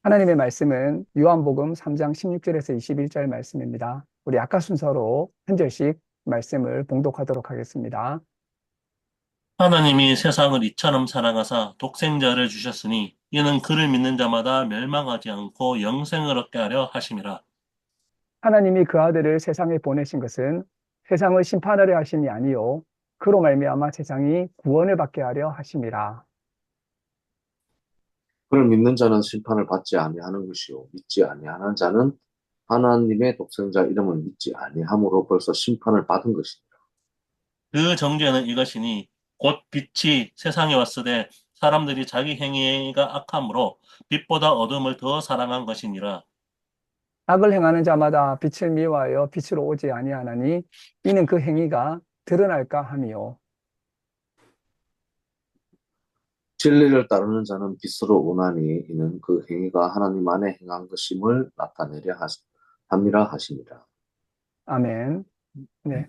하나님의 말씀은 요한복음 3장 16절에서 21절 말씀입니다. 우리 아까 순서로 한 절씩 말씀을 봉독하도록 하겠습니다. 하나님이 세상을 이처럼 사랑하사 독생자를 주셨으니 이는 그를 믿는 자마다 멸망하지 않고 영생을 얻게 하려 하심이라. 하나님이 그 아들을 세상에 보내신 것은 세상을 심판하려 하심이 아니요 그로 말미암아 세상이 구원을 받게 하려 하심이라. 그를 믿는 자는 심판을 받지 아니하는 것이요 믿지 아니하는 자는 하나님의 독생자 이름을 믿지 아니함으로 벌써 심판을 받은 것이니라. 그 정죄는 이것이니 곧 빛이 세상에 왔으되 사람들이 자기 행위가 악함으로 빛보다 어둠을 더 사랑한 것이니라. 악을 행하는 자마다 빛을 미워하여 빛으로 오지 아니하나니 이는 그 행위가 드러날까 함이요. 진리를 따르는 자는 빛으로 오나니 이는 그 행위가 하나님 안에 행한 것임을 나타내려 함이라 하시니라. 아멘. 네.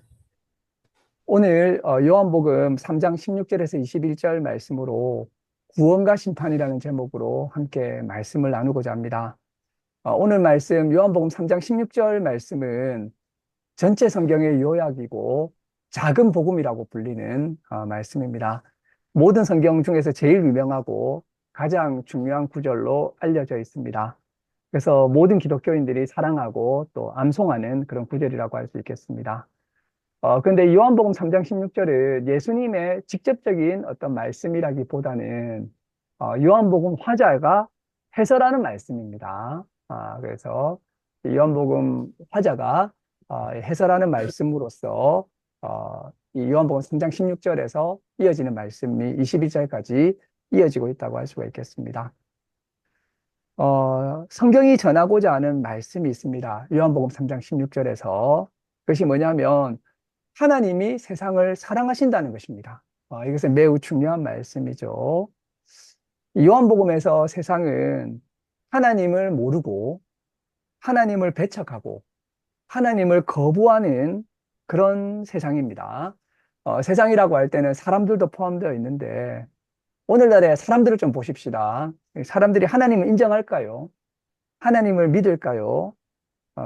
오늘 요한복음 3장 16절에서 21절 말씀으로 구원과 심판이라는 제목으로 함께 말씀을 나누고자 합니다. 오늘 말씀 요한복음 3장 16절 말씀은 전체 성경의 요약이고 작은 복음이라고 불리는 말씀입니다. 모든 성경 중에서 제일 유명하고 가장 중요한 구절로 알려져 있습니다. 그래서 모든 기독교인들이 사랑하고 또 암송하는 그런 구절이라고 할 수 있겠습니다. 근데 요한복음 3장 16절은 예수님의 직접적인 어떤 말씀이라기보다는 요한복음 화자가 해설하는 말씀입니다. 그래서 이 요한복음 화자가 해설하는 말씀으로서 이 요한복음 3장 16절에서 이어지는 말씀이 21절까지 이어지고 있다고 할 수가 있겠습니다. 성경이 전하고자 하는 말씀이 있습니다. 요한복음 3장 16절에서 그것이 뭐냐면 하나님이 세상을 사랑하신다는 것입니다. 이것은 매우 중요한 말씀이죠. 이 요한복음에서 세상은 하나님을 모르고 하나님을 배척하고 하나님을 거부하는 그런 세상입니다. 세상이라고 할 때는 사람들도 포함되어 있는데 오늘날의 사람들을 좀 보십시다. 사람들이 하나님을 인정할까요? 하나님을 믿을까요?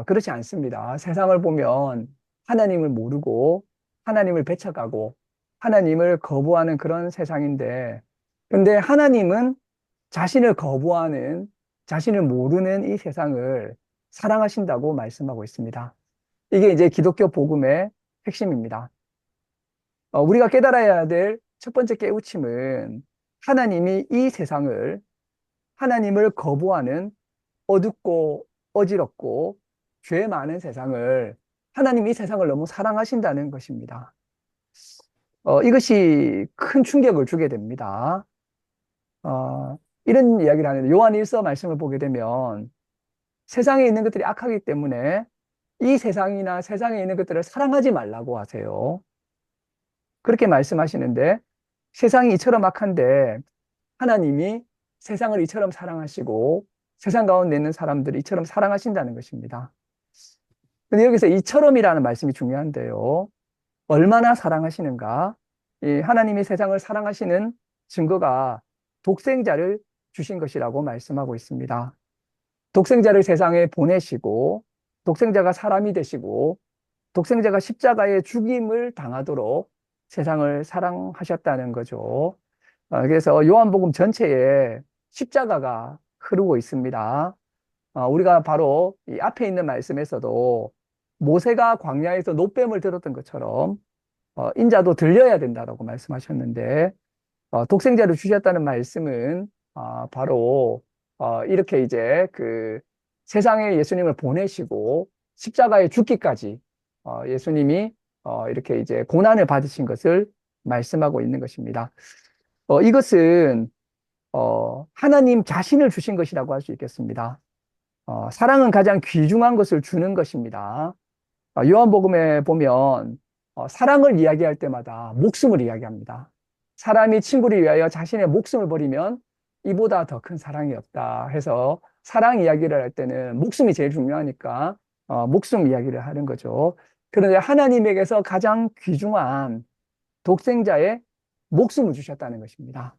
그렇지 않습니다. 세상을 보면 하나님을 모르고 하나님을 배척하고 하나님을 거부하는 그런 세상인데, 근데 하나님은 자신을 거부하는, 자신을 모르는 이 세상을 사랑하신다고 말씀하고 있습니다. 이게 이제 기독교 복음의 핵심입니다. 우리가 깨달아야 될 첫 번째 깨우침은 하나님이 이 세상을, 하나님을 거부하는 어둡고 어지럽고 죄 많은 세상을 하나님이 이 세상을 너무 사랑하신다는 것입니다. 이것이 큰 충격을 주게 됩니다. 이런 이야기를 하는데 요한 1서 말씀을 보게 되면 세상에 있는 것들이 악하기 때문에 이 세상이나 세상에 있는 것들을 사랑하지 말라고 하세요. 그렇게 말씀하시는데 세상이 이처럼 악한데 하나님이 세상을 이처럼 사랑하시고 세상 가운데 있는 사람들을 이처럼 사랑하신다는 것입니다. 근데 여기서 이처럼이라는 말씀이 중요한데요. 얼마나 사랑하시는가? 이 하나님이 세상을 사랑하시는 증거가 독생자를 주신 것이라고 말씀하고 있습니다. 독생자를 세상에 보내시고 독생자가 사람이 되시고 독생자가 십자가의 죽임을 당하도록 세상을 사랑하셨다는 거죠. 그래서 요한복음 전체에 십자가가 흐르고 있습니다. 우리가 바로 이 앞에 있는 말씀에서도 모세가 광야에서 노뱀을 들었던 것처럼 인자도 들려야 된다라고 말씀하셨는데 독생자를 주셨다는 말씀은 바로 이렇게 이제 그 세상에 예수님을 보내시고 십자가에 죽기까지 예수님이 이렇게 이제 고난을 받으신 것을 말씀하고 있는 것입니다. 이것은 하나님 자신을 주신 것이라고 할 수 있겠습니다. 사랑은 가장 귀중한 것을 주는 것입니다. 요한복음에 보면 사랑을 이야기할 때마다 목숨을 이야기합니다. 사람이 친구를 위하여 자신의 목숨을 버리면 이보다 더 큰 사랑이 없다 해서 사랑 이야기를 할 때는 목숨이 제일 중요하니까 목숨 이야기를 하는 거죠. 그런데 하나님에게서 가장 귀중한 독생자의 목숨을 주셨다는 것입니다.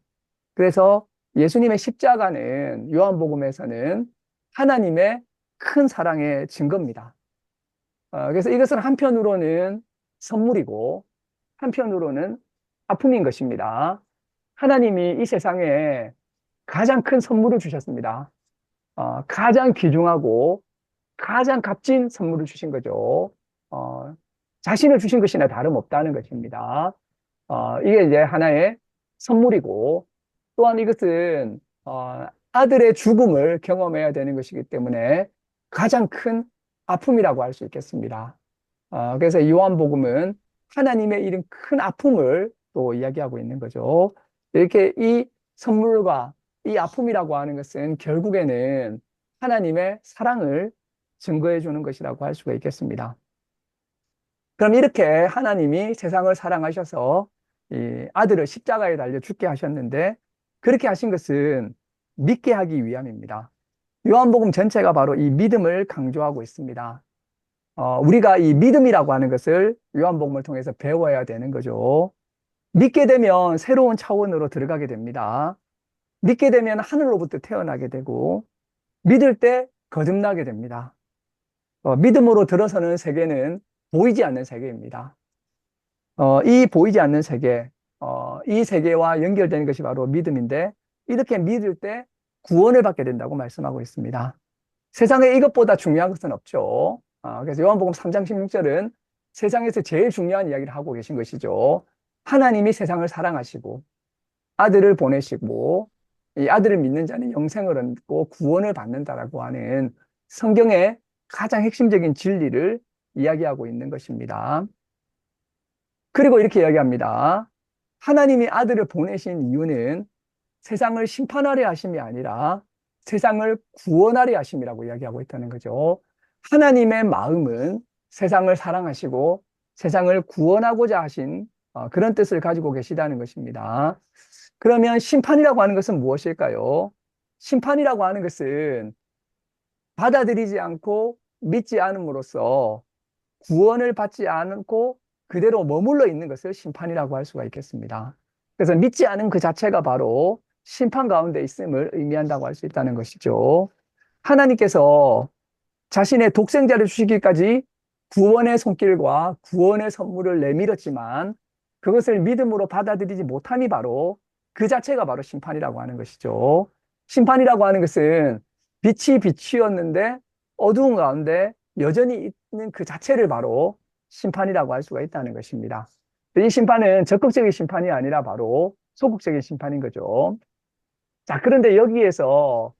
그래서 예수님의 십자가는 요한복음에서는 하나님의 큰 사랑의 증거입니다. 그래서 이것은 한편으로는 선물이고 한편으로는 아픔인 것입니다. 하나님이 이 세상에 가장 큰 선물을 주셨습니다. 가장 귀중하고 가장 값진 선물을 주신 거죠. 자신을 주신 것이나 다름없다는 것입니다. 이게 이제 하나의 선물이고, 또한 이것은 아들의 죽음을 경험해야 되는 것이기 때문에 가장 큰 아픔이라고 할 수 있겠습니다. 그래서 요한복음은 하나님의 이런 큰 아픔을 또 이야기하고 있는 거죠. 이렇게 이 선물과 이 아픔이라고 하는 것은 결국에는 하나님의 사랑을 증거해 주는 것이라고 할 수가 있겠습니다. 그럼 이렇게 하나님이 세상을 사랑하셔서 이 아들을 십자가에 달려 죽게 하셨는데, 그렇게 하신 것은 믿게 하기 위함입니다. 요한복음 전체가 바로 이 믿음을 강조하고 있습니다. 우리가 이 믿음이라고 하는 것을 요한복음을 통해서 배워야 되는 거죠. 믿게 되면 새로운 차원으로 들어가게 됩니다. 믿게 되면 하늘로부터 태어나게 되고, 믿을 때 거듭나게 됩니다. 믿음으로 들어서는 세계는 보이지 않는 세계입니다. 이 보이지 않는 세계, 이 세계와 연결되는 것이 바로 믿음인데, 이렇게 믿을 때 구원을 받게 된다고 말씀하고 있습니다. 세상에 이것보다 중요한 것은 없죠. 그래서 요한복음 3장 16절은 세상에서 제일 중요한 이야기를 하고 계신 것이죠. 하나님이 세상을 사랑하시고 아들을 보내시고 이 아들을 믿는 자는 영생을 얻고 구원을 받는다라고 하는 성경의 가장 핵심적인 진리를 이야기하고 있는 것입니다. 그리고 이렇게 이야기합니다. 하나님이 아들을 보내신 이유는 세상을 심판하려 하심이 아니라 세상을 구원하려 하심이라고 이야기하고 있다는 거죠. 하나님의 마음은 세상을 사랑하시고 세상을 구원하고자 하신 그런 뜻을 가지고 계시다는 것입니다. 그러면 심판이라고 하는 것은 무엇일까요? 심판이라고 하는 것은 받아들이지 않고 믿지 않음으로써 구원을 받지 않고 그대로 머물러 있는 것을 심판이라고 할 수가 있겠습니다. 그래서 믿지 않은 그 자체가 바로 심판 가운데 있음을 의미한다고 할 수 있다는 것이죠. 하나님께서 자신의 독생자를 주시기까지 구원의 손길과 구원의 선물을 내밀었지만 그것을 믿음으로 받아들이지 못함이 바로 그 자체가 바로 심판이라고 하는 것이죠. 심판이라고 하는 것은 빛이 빛이었는데 어두운 가운데 여전히 있는 그 자체를 바로 심판이라고 할 수가 있다는 것입니다. 이 심판은 적극적인 심판이 아니라 바로 소극적인 심판인 거죠. 자, 그런데 여기에서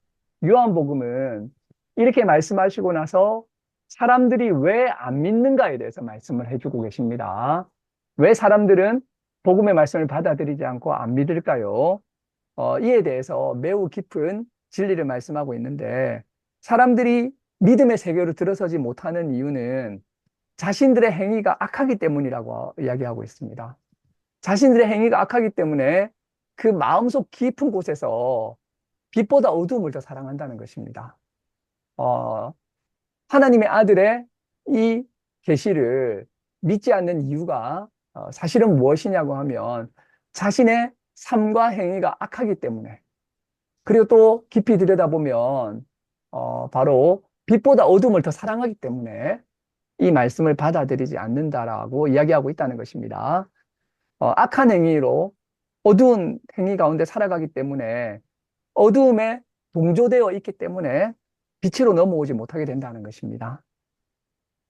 요한복음은 이렇게 말씀하시고 나서 사람들이 왜 안 믿는가에 대해서 말씀을 해주고 계십니다. 왜 사람들은 복음의 말씀을 받아들이지 않고 안 믿을까요? 이에 대해서 매우 깊은 진리를 말씀하고 있는데, 사람들이 믿음의 세계로 들어서지 못하는 이유는 자신들의 행위가 악하기 때문이라고 이야기하고 있습니다. 자신들의 행위가 악하기 때문에 그 마음속 깊은 곳에서 빛보다 어두움을 더 사랑한다는 것입니다. 하나님의 아들의 이 계시를 믿지 않는 이유가 사실은 무엇이냐고 하면 자신의 삶과 행위가 악하기 때문에, 그리고 또 깊이 들여다보면 바로 빛보다 어둠을 더 사랑하기 때문에 이 말씀을 받아들이지 않는다라고 이야기하고 있다는 것입니다. 악한 행위로 어두운 행위 가운데 살아가기 때문에 어두움에 동조되어 있기 때문에 빛으로 넘어오지 못하게 된다는 것입니다.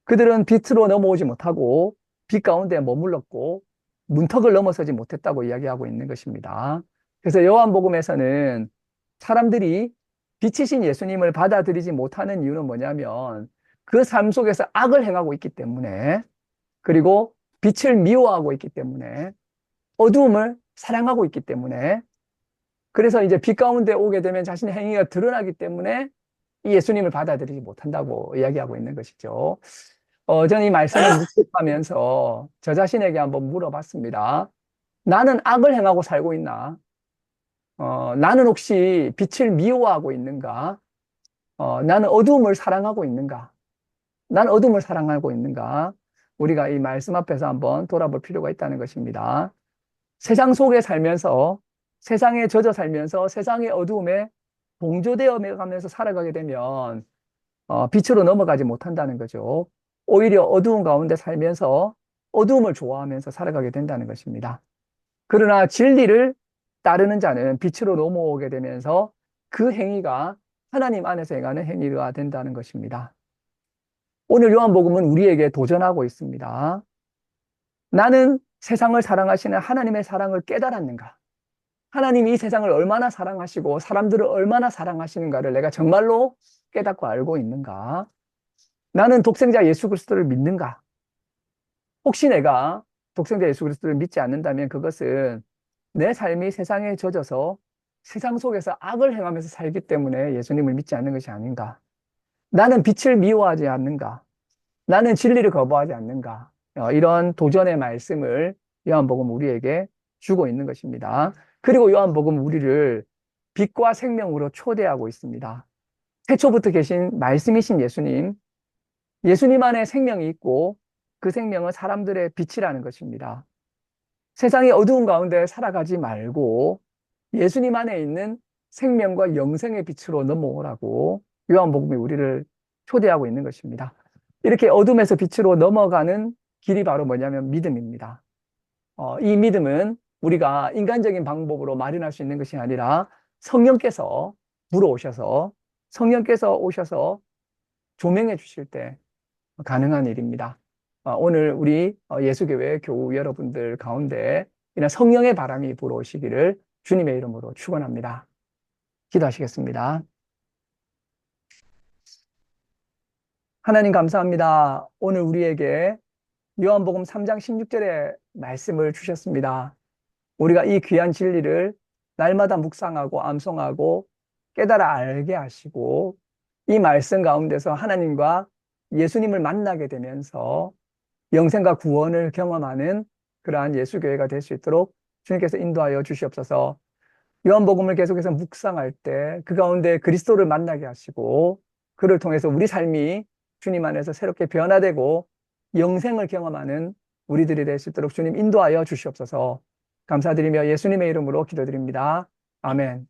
그들은 빛으로 넘어오지 못하고 빛 가운데 머물렀고 문턱을 넘어서지 못했다고 이야기하고 있는 것입니다. 그래서 요한복음에서는 사람들이 빛이신 예수님을 받아들이지 못하는 이유는 뭐냐면 그 삶 속에서 악을 행하고 있기 때문에, 그리고 빛을 미워하고 있기 때문에, 어두움을 사랑하고 있기 때문에, 그래서 이제 빛 가운데 오게 되면 자신의 행위가 드러나기 때문에 이 예수님을 받아들이지 못한다고 이야기하고 있는 것이죠. 저는 이 말씀을 묵상하면서 저 자신에게 한번 물어봤습니다. 나는 악을 행하고 살고 있나? 나는 혹시 빛을 미워하고 있는가? 나는 어두움을 사랑하고 있는가? 난 어둠을 사랑하고 있는가? 우리가 이 말씀 앞에서 한번 돌아볼 필요가 있다는 것입니다. 세상 속에 살면서, 세상에 젖어 살면서 세상의 어두움에 동조되어 가면서 살아가게 되면 빛으로 넘어가지 못한다는 거죠. 오히려 어두운 가운데 살면서 어두움을 좋아하면서 살아가게 된다는 것입니다. 그러나 진리를 따르는 자는 빛으로 넘어오게 되면서 그 행위가 하나님 안에서 행하는 행위가 된다는 것입니다. 오늘 요한복음은 우리에게 도전하고 있습니다. 나는 세상을 사랑하시는 하나님의 사랑을 깨달았는가? 하나님이 이 세상을 얼마나 사랑하시고 사람들을 얼마나 사랑하시는가를 내가 정말로 깨닫고 알고 있는가? 나는 독생자 예수 그리스도를 믿는가? 혹시 내가 독생자 예수 그리스도를 믿지 않는다면 그것은 내 삶이 세상에 젖어서 세상 속에서 악을 행하면서 살기 때문에 예수님을 믿지 않는 것이 아닌가? 나는 빛을 미워하지 않는가? 나는 진리를 거부하지 않는가? 이런 도전의 말씀을 요한복음 우리에게 주고 있는 것입니다. 그리고 요한복음 우리를 빛과 생명으로 초대하고 있습니다. 태초부터 계신 말씀이신 예수님, 예수님 안에 생명이 있고 그 생명은 사람들의 빛이라는 것입니다. 세상의 어두운 가운데 살아가지 말고 예수님 안에 있는 생명과 영생의 빛으로 넘어오라고 요한복음이 우리를 초대하고 있는 것입니다. 이렇게 어둠에서 빛으로 넘어가는 길이 바로 뭐냐면 믿음입니다. 이 믿음은 우리가 인간적인 방법으로 마련할 수 있는 것이 아니라 성령께서 불어오셔서 성령께서 오셔서 조명해 주실 때 가능한 일입니다. 오늘 우리 예수교회 교우 여러분들 가운데 이런 성령의 바람이 불어오시기를 주님의 이름으로 축원합니다. 기도하시겠습니다. 하나님 감사합니다. 오늘 우리에게 요한복음 3장 16절의 말씀을 주셨습니다. 우리가 이 귀한 진리를 날마다 묵상하고 암송하고 깨달아 알게 하시고 이 말씀 가운데서 하나님과 예수님을 만나게 되면서 영생과 구원을 경험하는 그러한 예수교회가 될 수 있도록 주님께서 인도하여 주시옵소서. 요한복음을 계속해서 묵상할 때 그 가운데 그리스도를 만나게 하시고 그를 통해서 우리 삶이 주님 안에서 새롭게 변화되고 영생을 경험하는 우리들이 될 수 있도록 주님 인도하여 주시옵소서. 감사드리며 예수님의 이름으로 기도드립니다. 아멘.